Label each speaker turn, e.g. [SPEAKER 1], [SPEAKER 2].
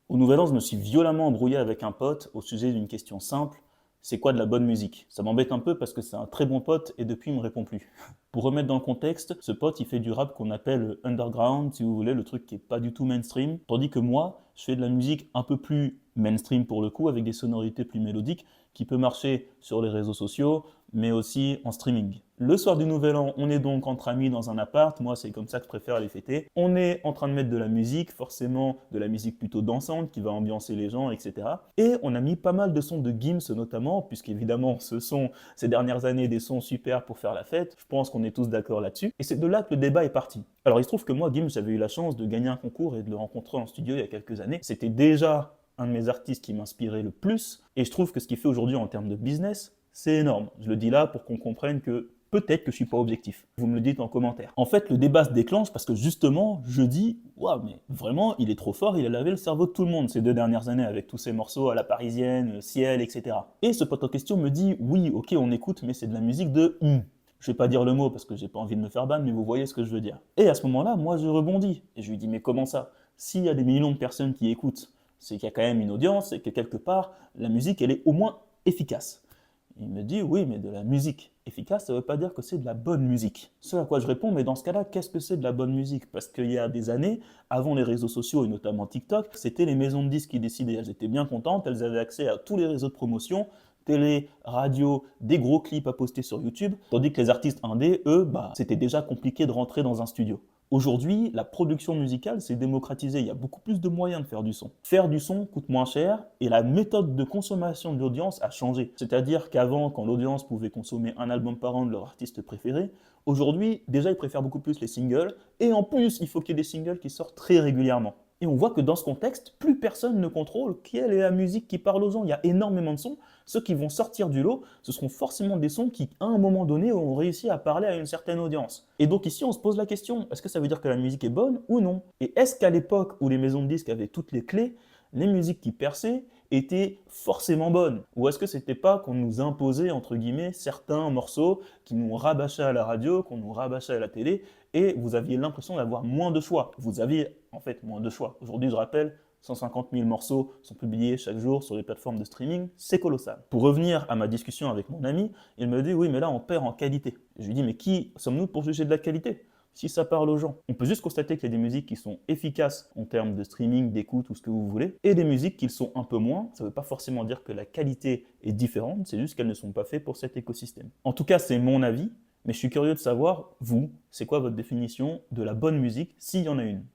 [SPEAKER 1] Au Nouvel An, je me suis violemment embrouillé avec un pote au sujet d'une question simple. C'est quoi de la bonne musique? Ça m'embête un peu parce que c'est un très bon pote et depuis il me répond plus. Pour remettre dans le contexte, ce pote il fait du rap qu'on appelle underground, si vous voulez, le truc qui est pas du tout mainstream, tandis que moi, je fais de la musique un peu plus mainstream pour le coup, avec des sonorités plus mélodiques, qui peut marcher sur les réseaux sociaux, mais aussi en streaming. Le soir du Nouvel An, on est donc entre amis dans un appart, moi c'est comme ça que je préfère les fêter. On est en train de mettre de la musique, forcément de la musique plutôt dansante qui va ambiancer les gens, etc. Et on a mis pas mal de sons de Gims notamment, puisqu'évidemment ce sont ces dernières années des sons super pour faire la fête, je pense qu'on est tous d'accord là-dessus. Et c'est de là que le débat est parti. Alors il se trouve que moi, Gims, j'avais eu la chance de gagner un concours et de le rencontrer en studio il y a quelques années. C'était déjà un de mes artistes qui m'inspirait le plus, et je trouve que ce qu'il fait aujourd'hui en termes de business, c'est énorme. Je le dis là pour qu'on comprenne que peut-être que je suis pas objectif. Vous me le dites en commentaire. En fait, le débat se déclenche parce que justement, je dis, waouh, mais vraiment, il est trop fort, il a lavé le cerveau de tout le monde ces 2 dernières années avec tous ces morceaux à la parisienne, Ciel, etc. Et ce pote en question me dit, oui, ok, on écoute, mais c'est de la musique de Je vais pas dire le mot parce que j'ai pas envie de me faire ban, mais vous voyez ce que je veux dire. Et à ce moment-là, moi, je rebondis et je lui dis, mais comment ça? S'il y a des millions de personnes qui écoutent, c'est qu'il y a quand même une audience et que quelque part, la musique, elle est au moins efficace. Il me dit, oui, mais de la musique efficace, ça ne veut pas dire que c'est de la bonne musique. Ce à quoi je réponds, mais dans ce cas-là, qu'est-ce que c'est de la bonne musique? Parce qu'il y a des années, avant les réseaux sociaux et notamment TikTok, c'était les maisons de disques qui décidaient. Elles étaient bien contentes, elles avaient accès à tous les réseaux de promotion, télé, radio, des gros clips à poster sur YouTube, tandis que les artistes indés, eux, c'était déjà compliqué de rentrer dans un studio. Aujourd'hui, la production musicale s'est démocratisée, il y a beaucoup plus de moyens de faire du son. Faire du son coûte moins cher et la méthode de consommation de l'audience a changé. C'est-à-dire qu'avant, quand l'audience pouvait consommer un album par an de leur artiste préféré, aujourd'hui, déjà ils préfèrent beaucoup plus les singles et en plus, il faut qu'il y ait des singles qui sortent très régulièrement. Et on voit que dans ce contexte, plus personne ne contrôle quelle est la musique qui parle aux gens. Il y a énormément de sons. Ceux qui vont sortir du lot, ce seront forcément des sons qui, à un moment donné, auront réussi à parler à une certaine audience. Et donc ici, on se pose la question, est-ce que ça veut dire que la musique est bonne ou non? Et est-ce qu'à l'époque où les maisons de disques avaient toutes les clés, les musiques qui perçaient étaient forcément bonnes? Ou est-ce que c'était pas qu'on nous imposait, entre guillemets, certains morceaux qui nous rabâchaient à la radio, qu'on nous rabâchait à la télé, et vous aviez l'impression d'avoir moins de choix? Vous aviez en fait moins de choix. Aujourd'hui, je rappelle, 150 000 morceaux sont publiés chaque jour sur les plateformes de streaming, c'est colossal. Pour revenir à ma discussion avec mon ami, il me dit oui mais là on perd en qualité. Je lui dis mais qui sommes-nous pour juger de la qualité si ça parle aux gens? On peut juste constater qu'il y a des musiques qui sont efficaces en termes de streaming, d'écoute ou ce que vous voulez, et des musiques qui le sont un peu moins. Ça ne veut pas forcément dire que la qualité est différente, c'est juste qu'elles ne sont pas faites pour cet écosystème. En tout cas, c'est mon avis, mais je suis curieux de savoir, vous, c'est quoi votre définition de la bonne musique, s'il y en a une?